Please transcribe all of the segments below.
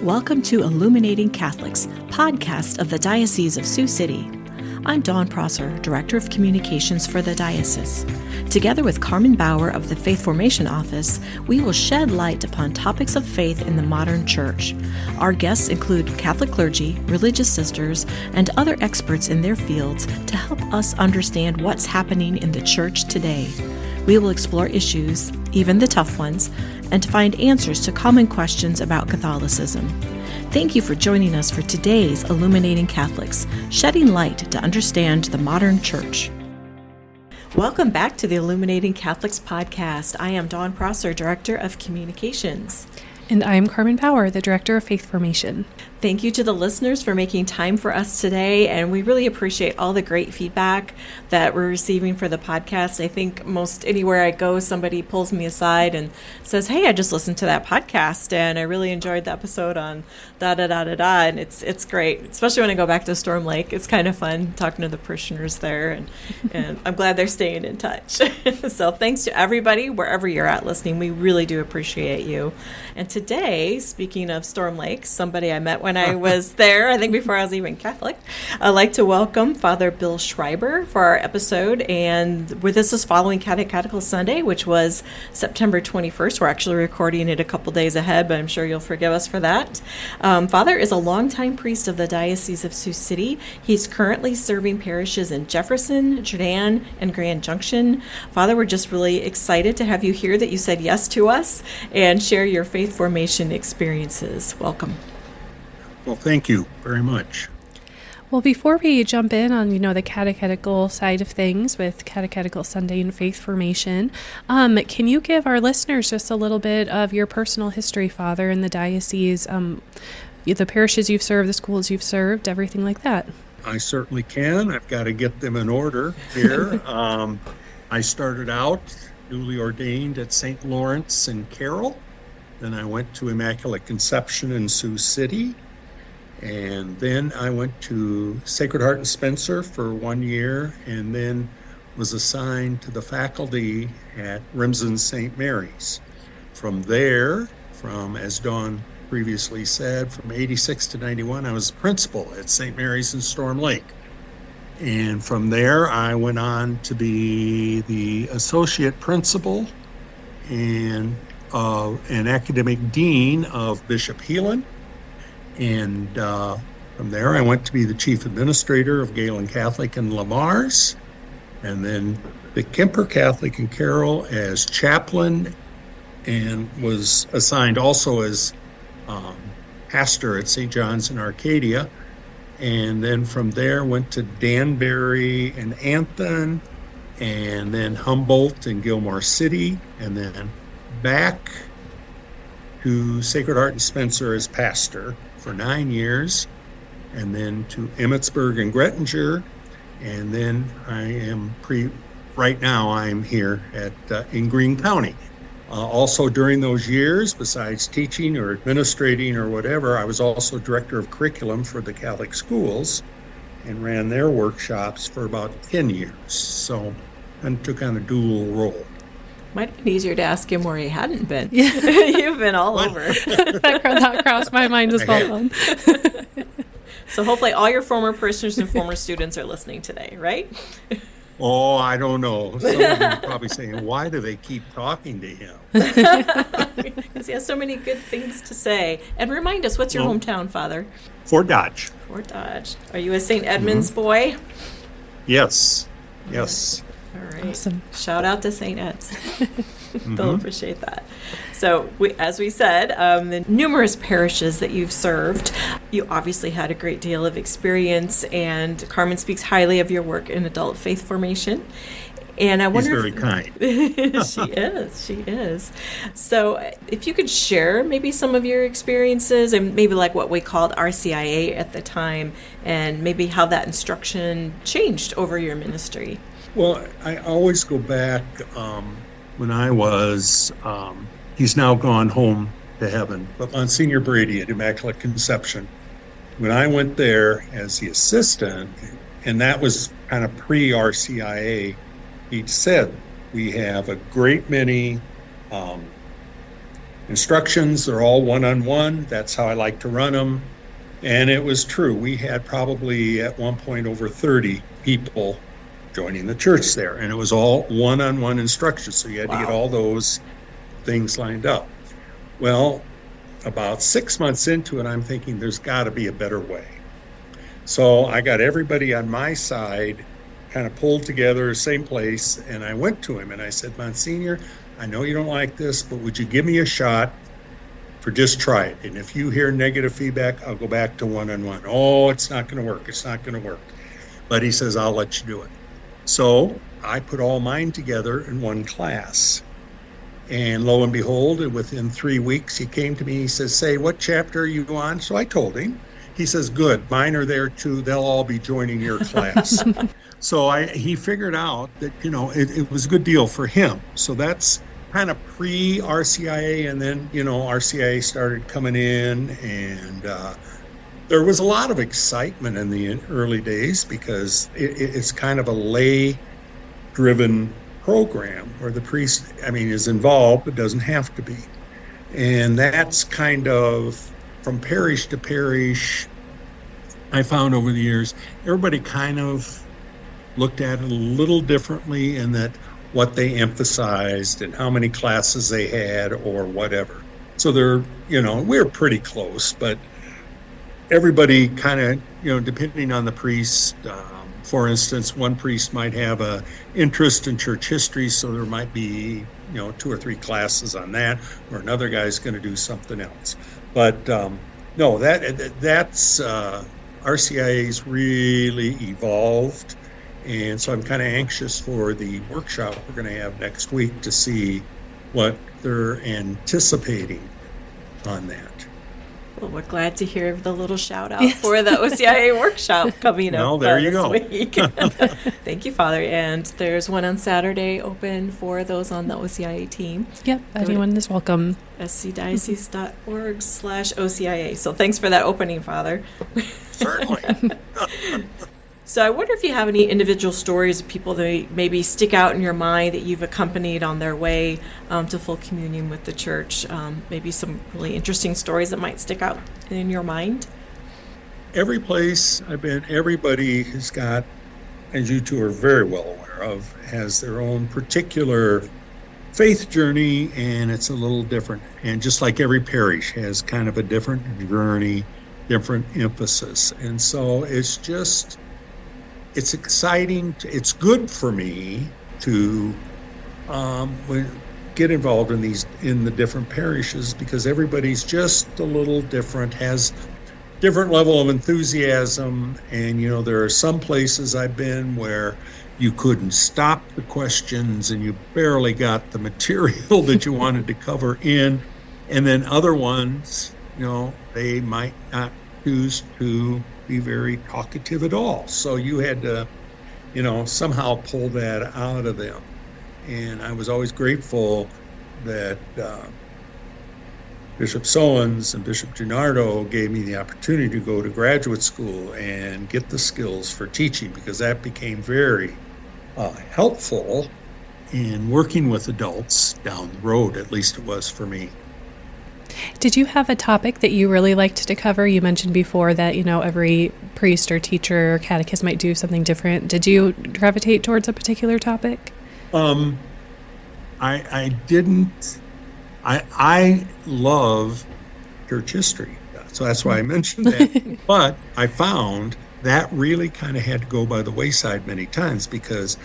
Welcome to Illuminating Catholics, podcast of the Diocese of Sioux City. I'm Dawn Prosser, Director of Communications for the Diocese. Together with Carmen Bauer of the Faith Formation Office, we will shed light upon topics of faith in the modern church. Our guests include Catholic clergy, religious sisters, and other experts in their fields to help us understand what's happening in the church today. We will explore issues, even the tough ones, and to find answers to common questions about Catholicism. Thank you for joining us for today's Illuminating Catholics, shedding light to understand the modern church. Welcome back to the Illuminating Catholics podcast. I am Dawn Prosser, Director of Communications. And I am Carmen Bauer, the Director of Faith Formation. Thank you to the listeners for making time for us today, and we really appreciate all the great feedback that we're receiving for the podcast. I think most anywhere I go, somebody pulls me aside and says, "Hey, I just listened to that podcast, and I really enjoyed the episode on da-da-da-da-da," and it's great, especially when I go back to Storm Lake. It's kind of fun talking to the parishioners there, and I'm glad they're staying in touch. So thanks to everybody, wherever you're at listening. We really do appreciate you. And today, speaking of Storm Lake, somebody I met when I was there, I think before I was even Catholic, I'd like to welcome Father Bill Schreiber for our episode. And this is following Catechetical Sunday, which was September 21st. We're actually recording it a couple days ahead, but I'm sure you'll forgive us for that. Father is a longtime priest of the Diocese of Sioux City. He's currently serving parishes in Jefferson, Churdan and Grand Junction. Father, we're just really excited to have you here, that you said yes to us and share your faith formation experiences. Welcome. Well, thank you very much. Well, before we jump in on, the catechetical side of things with Catechetical Sunday and Faith Formation, can you give our listeners just a little bit of your personal history, Father, in the diocese, the parishes you've served, the schools you've served, everything like that? I certainly can. I've got to get them in order here. I started out newly ordained at St. Lawrence in Carroll. Then I went to Immaculate Conception in Sioux City. And then I went to Sacred Heart in Spencer for 1 year, and then was assigned to the faculty at Remsen St. Mary's. From there, as Dawn previously said, from 86 to 91, I was principal at St. Mary's in Storm Lake. And from there, I went on to be the associate principal and an academic dean of Bishop Heelan. And from there, I went to be the chief administrator of Galen Catholic in Lamar's, and then the Kemper Catholic in Carroll as chaplain, and was assigned also as pastor at St. John's in Arcadia. And then from there, went to Danbury and Anthon, and then Humboldt and Gilmore City, and then back to Sacred Heart and Spencer as pastor for 9 years, and then to Emmitsburg and Grettinger, and then right now I'm here in Greene County. Also during those years, besides teaching or administrating or whatever, I was also director of curriculum for the Catholic schools and ran their workshops for about 10 years. So I took on a dual role. Might have been easier to ask him where he hadn't been. You've been all over. that crossed my mind as well. So hopefully all your former parishioners and former students are listening today, right? Oh, I don't know. Some of them are probably saying, why do they keep talking to him? Because he has so many good things to say. And remind us, what's your hometown, Father? Fort Dodge. Fort Dodge. Are you a St. Edmond's boy? Yes. All right. Awesome. Shout out to St. Ed's. They'll appreciate that. So, as we said, the numerous parishes that you've served, you obviously had a great deal of experience, and Carmen speaks highly of your work in adult faith formation. And I wonder, She's very kind. She is. So if you could share maybe some of your experiences, and maybe like what we called RCIA at the time, and maybe how that instruction changed over your ministry. Well, I always go back when I was, he's now gone home to heaven, but Monsignor Brady at Immaculate Conception. When I went there as the assistant, and that was kind of pre-RCIA, he said we have a great many instructions. They're all one-on-one. That's how I like to run them. And it was true. We had probably at one point over 30 people joining the church there, and it was all one-on-one instruction. So you had to get all those things lined up. Well, about 6 months into it, I'm thinking there's got to be a better way. So I got everybody on my side kind of pulled together, same place, and I went to him and I said, Monsignor, I know you don't like this, but would you give me a shot for just try it? And if you hear negative feedback, I'll go back to one-on-one. Oh, it's not going to work. It's not going to work. But he says, I'll let you do it. So I put all mine together in one class. And lo and behold, within 3 weeks, he came to me, he says, say, what chapter are you on? So I told him. He says, good, mine are there too. They'll all be joining your class. So he figured out that, it was a good deal for him. So that's kind of pre-RCIA, and then, RCIA started coming in, and there was a lot of excitement in the early days because it's kind of a lay-driven program where the priest, is involved, but doesn't have to be. And that's kind of from parish to parish. I found over the years, everybody kind of looked at it a little differently in that what they emphasized and how many classes they had or whatever. So we're pretty close, but everybody kind of, depending on the priest, for instance, one priest might have a interest in church history, so there might be, 2 or 3 classes on that, or another guy's going to do something else. But no, that's RCIA's really evolved, and so I'm kind of anxious for the workshop we're going to have next week to see what they're anticipating on that. Well, we're glad to hear the little shout out for the OCIA workshop coming up. Well, there you go. Week. Thank you, Father. And there's one on Saturday open for those on the OCIA team. Yep, anyone is welcome. scdiocese.org/OCIA. So thanks for that opening, Father. Certainly. So I wonder if you have any individual stories of people that maybe stick out in your mind that you've accompanied on their way to full communion with the church. Maybe some really interesting stories that might stick out in your mind. Every place I've been, everybody has got, as you two are very well aware of, has their own particular faith journey, and it's a little different. And just like every parish has kind of a different journey, different emphasis. And so it's exciting. It's good for me to get involved in the different parishes because everybody's just a little different, has different level of enthusiasm. And, there are some places I've been where you couldn't stop the questions and you barely got the material that you wanted to cover in. And then other ones, they might not choose to be very talkative at all. So you had to, somehow pull that out of them. And I was always grateful that Bishop Sowens and Bishop Gennardo gave me the opportunity to go to graduate school and get the skills for teaching, because that became very helpful in working with adults down the road. At least it was for me. Did you have a topic that you really liked to cover? You mentioned before that, every priest or teacher or catechist might do something different. Did you gravitate towards a particular topic? I didn't. I love church history, so that's why I mentioned that. But I found that really kind of had to go by the wayside many times because,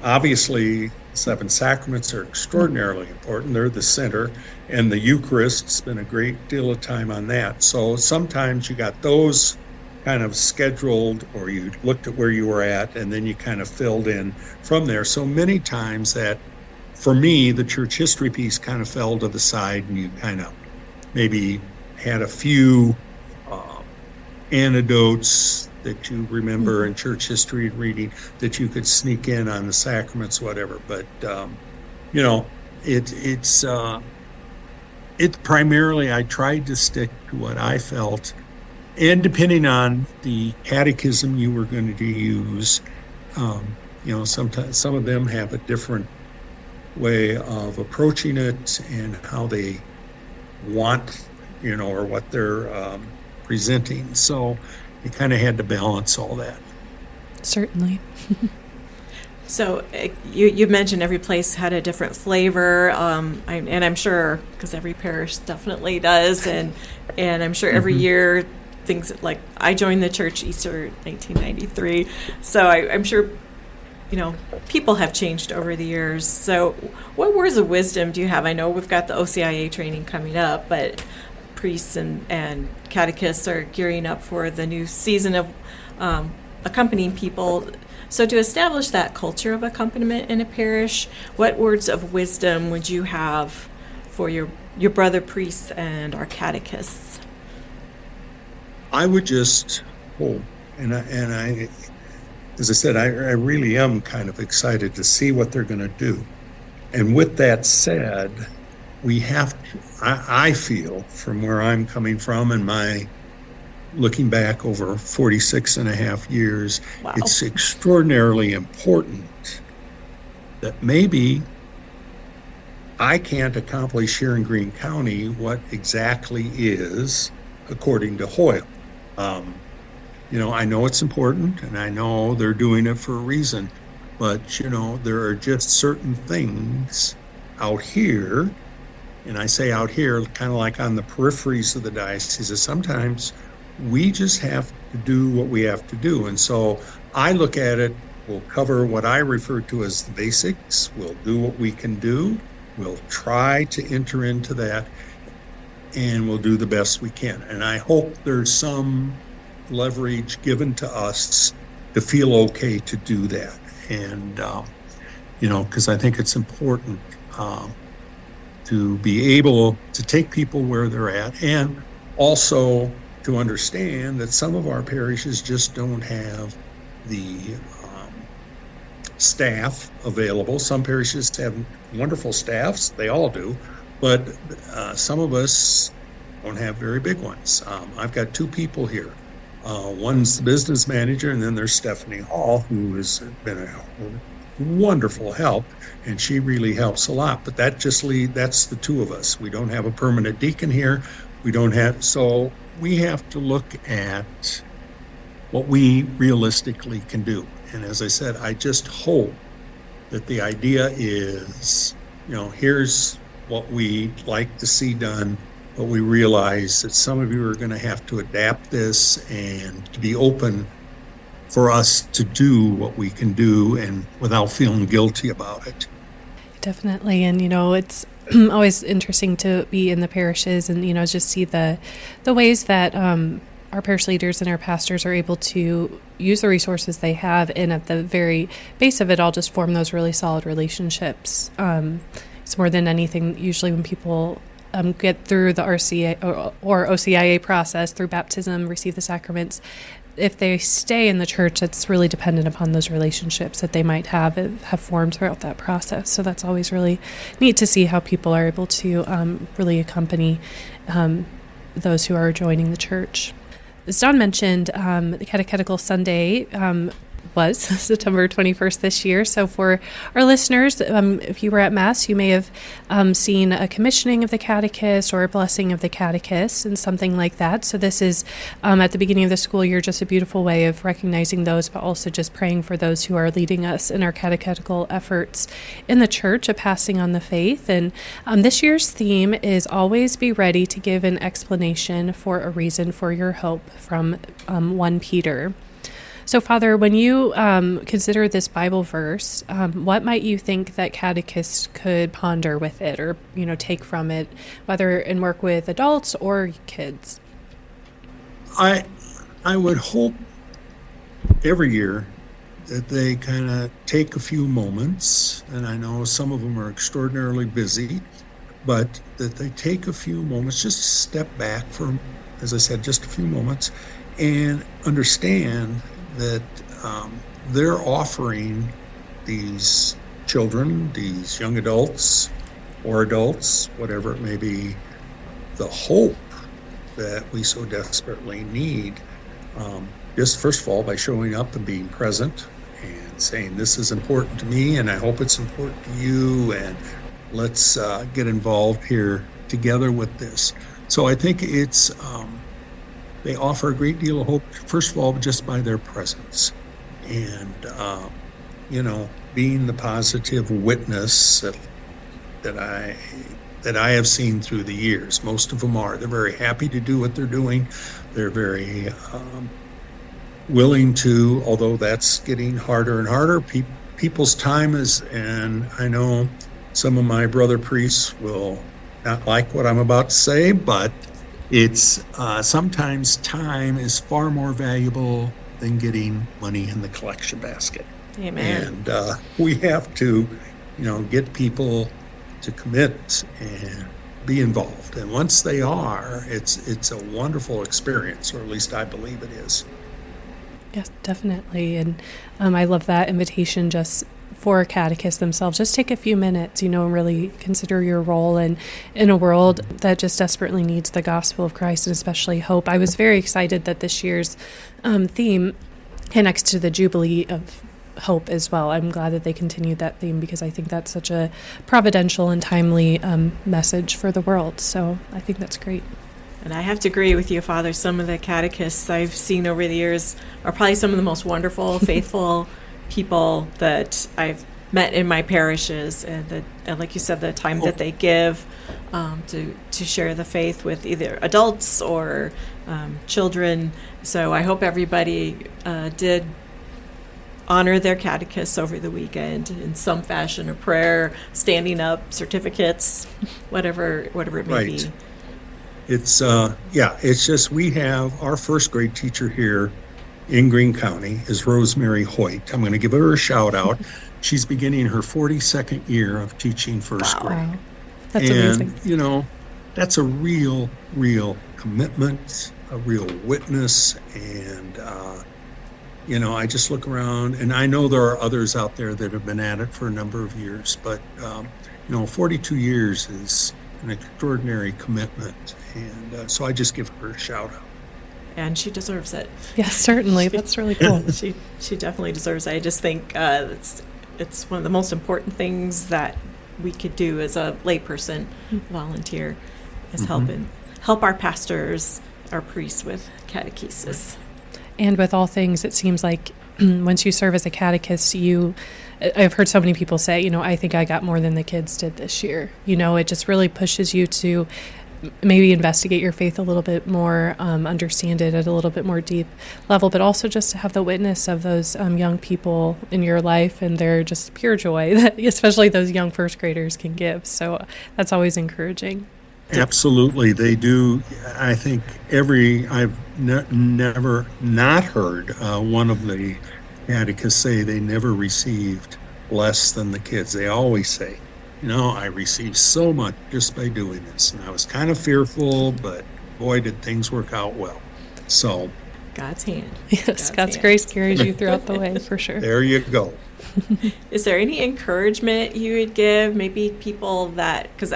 obviously 7 sacraments are extraordinarily important. They're the center, and the Eucharist, spent a great deal of time on that. So sometimes you got those kind of scheduled, or you looked at where you were at, and then you kind of filled in from there. So many times that, for me, the church history piece kind of fell to the side, and you kind of maybe had a few anecdotes that you remember in church history and reading that you could sneak in on the sacraments, whatever. But, it's primarily, I tried to stick to what I felt. And depending on the catechism you were going to use, sometimes some of them have a different way of approaching it and how they want, or what they're presenting. So you kind of had to balance all that. Certainly. So you mentioned every place had a different flavor, and I'm sure, because every parish definitely does, and I'm sure every year things like I joined the church Easter 1993, so I'm sure people have changed over the years. So what words of wisdom do you have? I know we've got the OCIA training coming up, but priests and catechists are gearing up for the new season of accompanying people. So to establish that culture of accompaniment in a parish, what words of wisdom would you have for your brother priests and our catechists? I would just hope, and I, as I said, I really am kind of excited to see what they're going to do. And with that said, we have to, I feel from where I'm coming from and my looking back over 46 and a half years, Wow. It's extraordinarily important that maybe I can't accomplish here in Greene County what exactly is according to Hoyle. I know it's important, and I know they're doing it for a reason, but, there are just certain things out here, and I say out here, kind of like on the peripheries of the diocese, that sometimes we just have to do what we have to do. And so I look at it, we'll cover what I refer to as the basics, we'll do what we can do, we'll try to enter into that, and we'll do the best we can. And I hope there's some leverage given to us to feel okay to do that. And, because I think it's important to be able to take people where they're at, and also to understand that some of our parishes just don't have the staff available. Some parishes have wonderful staffs, they all do, but some of us don't have very big ones. I've got two people here. One's the business manager, and then there's Stephanie Hall, who has been a wonderful help, and she really helps a lot. But that's the two of us. We don't have a permanent deacon here. So we have to look at what we realistically can do. And as I said, I just hope that the idea is, here's what we'd like to see done, but we realize that some of you are going to have to adapt this and to be open for us to do what we can do and without feeling guilty about it. Definitely. And, it's always interesting to be in the parishes and, just see the ways that our parish leaders and our pastors are able to use the resources they have, and at the very base of it all, just form those really solid relationships. It's more than anything, usually when people get through the RCA or OCIA process, through baptism, receive the sacraments, if they stay in the church, it's really dependent upon those relationships that they might have formed throughout that process. So that's always really neat to see how people are able to really accompany those who are joining the church. As Don mentioned, the Catechetical Sunday was September 21st this year. So for our listeners, if you were at Mass, you may have seen a commissioning of the catechist or a blessing of the catechist and something like that. So this is, at the beginning of the school year, just a beautiful way of recognizing those, but also just praying for those who are leading us in our catechetical efforts in the church of passing on the faith. And this year's theme is always be ready to give an explanation for a reason for your hope, from 1 Peter. So, Father, when you consider this Bible verse, what might you think that catechists could ponder with it or, take from it, whether in work with adults or kids? I would hope every year that they kind of take a few moments, and I know some of them are extraordinarily busy, but that they take a few moments, just step back for, as I said, just a few moments, and understand that they're offering these children, these young adults or adults, whatever it may be, the hope that we so desperately need. Just first of all, by showing up and being present and saying, this is important to me and I hope it's important to you, and let's get involved here together with this. So I think it's they offer a great deal of hope, first of all, just by their presence. And, being the positive witness that I have seen through the years. Most of them are. They're very happy to do what they're doing. They're very willing to, although that's getting harder and harder. People's time is, and I know some of my brother priests will not like what I'm about to say, but it's sometimes time is far more valuable than getting money in the collection basket. Amen. And we have to, get people to commit and be involved. And once they are, it's a wonderful experience, or at least I believe it is. Yes, definitely. And I love that invitation just for catechists themselves. Just take a few minutes, and really consider your role in a world that just desperately needs the gospel of Christ and especially hope. I was very excited that this year's theme connects to the Jubilee of Hope as well. I'm glad that they continued that theme because I think that's such a providential and timely message for the world. So I think that's great. And I have to agree with you, Father. Some of the catechists I've seen over the years are probably some of the most wonderful, faithful people that I've met in my parishes. And like you said, the time that they give to share the faith with either adults or children. So I hope everybody did honor their catechists over the weekend in some fashion, a prayer, standing up, certificates, whatever it may be. It's it's just we have our first grade teacher here in Greene County is Rosemary Hoyt. I'm going to give her a shout out. She's beginning her 42nd year of teaching first grade. Wow. That's amazing. That's a real commitment, a real witness, and I just look around, and I know there are others out there that have been at it for a number of years, but 42 years is an extraordinary commitment, and so I just give her a shout out. And she deserves it. Yes, certainly. That's really cool. She definitely deserves it. I just think it's one of the most important things that we could do as a layperson, volunteer, is help our pastors, our priests with catechesis. And with all things, it seems like once you serve as a catechist, I've heard so many people say, I think I got more than the kids did this year. It just really pushes you to maybe investigate your faith a little bit more, understand it at a little bit more deep level, but also just to have the witness of those young people in your life and their just pure joy that especially those young first graders can give. So that's always encouraging. Absolutely, they do. I think I've never not heard one of the catechists say they never received less than the kids. They always say, I received so much just by doing this. And I was kind of fearful, but boy, did things work out well. So God's hand. Yes, God's grace carries you throughout the way, for sure. There you go. Is there any encouragement you would give maybe people that, because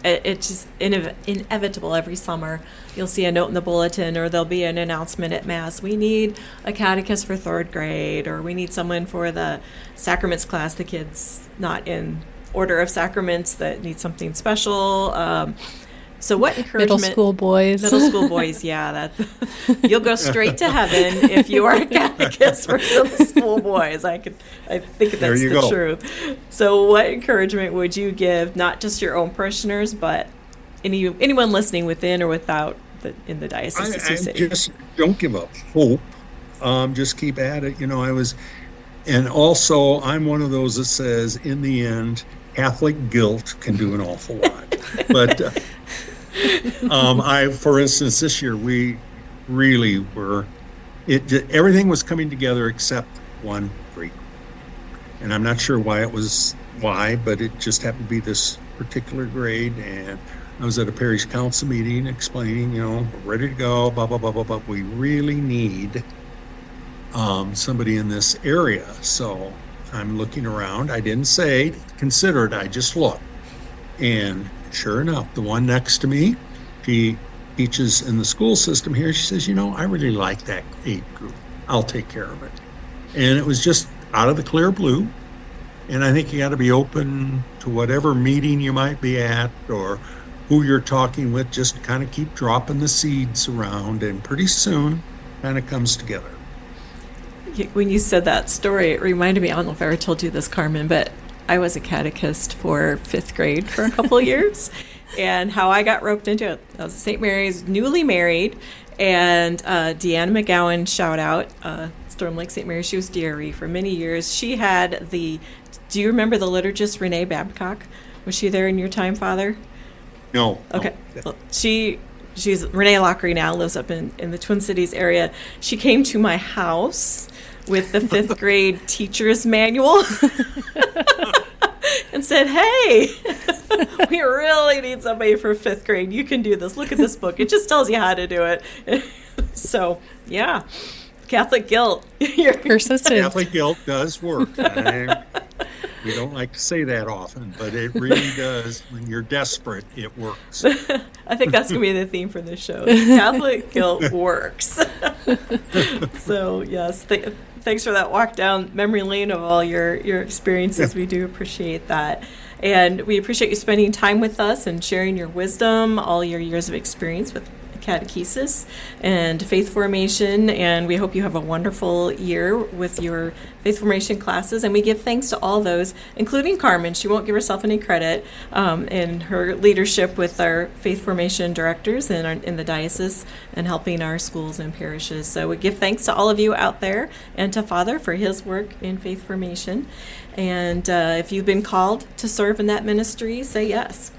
it's just inevitable every summer, you'll see a note in the bulletin or there'll be an announcement at Mass, we need a catechist for third grade, or we need someone for the sacraments class, the kids not in order of sacraments that need something special. So what encouragement? Middle school boys, yeah. You'll go straight to heaven if you are a catechist for middle school boys. I think that's the truth. So what encouragement would you give, not just your own parishioners, but anyone listening within or without in the Diocese of Sioux City? Just don't give up hope. Just keep at it. And also I'm one of those that says, in the end, Catholic guilt can do an awful lot. But for instance, this year we really were. Everything was coming together except one grade, and I'm not sure why, but it just happened to be this particular grade. And I was at a parish council meeting explaining, we're ready to go, blah blah blah blah blah. We really need somebody in this area. So I'm looking around. I didn't say consider it. I just looked, and sure enough, the one next to me, she teaches in the school system here. She says, I really like that aid group. I'll take care of it. And it was just out of the clear blue. And I think you got to be open to whatever meeting you might be at or who you're talking with, just kind of keep dropping the seeds around, and pretty soon kind of comes together. When you said that story, it reminded me, I don't know if I ever told you this, Carmen, but I was a catechist for 5th grade for a couple of years, and how I got roped into it. I was at St. Mary's, newly married, and Deanna McGowan, shout out, Storm Lake St. Mary, she was DRE for many years. She had do you remember the liturgist Renee Babcock? Was she there in your time, Father? No. Okay. No. Well, she's Renee Lockery now, lives up in the Twin Cities area. She came to my house with the 5th grade teacher's manual and said, hey, we really need somebody for 5th grade. You can do this. Look at this book. It just tells you how to do it. So, yeah, Catholic guilt. Persistent. Catholic guilt does work. We don't like to say that often, but it really does. When you're desperate, it works. I think that's going to be the theme for this show. Catholic guilt works. So, yes, thanks for that walk down memory lane of all your experiences. We do appreciate that. And we appreciate you spending time with us and sharing your wisdom, all your years of experience with catechesis and faith formation, and we hope you have a wonderful year with your faith formation classes. And we give thanks to all those, including Carmen. She won't give herself any credit in her leadership with our faith formation directors in the diocese and helping our schools and parishes. So we give thanks to all of you out there and to Father for his work in faith formation. And if you've been called to serve in that ministry, say yes.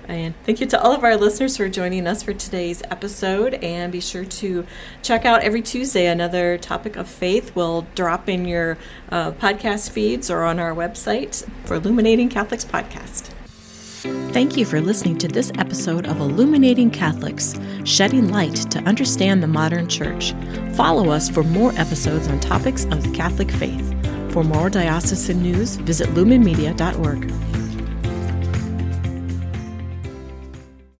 And thank you to all of our listeners for joining us for today's episode. And be sure to check out every Tuesday another topic of faith. We'll drop in your podcast feeds or on our website for Illuminating Catholics podcast. Thank you for listening to this episode of Illuminating Catholics, shedding light to understand the modern church. Follow us for more episodes on topics of the Catholic faith. For more diocesan news, visit lumenmedia.org.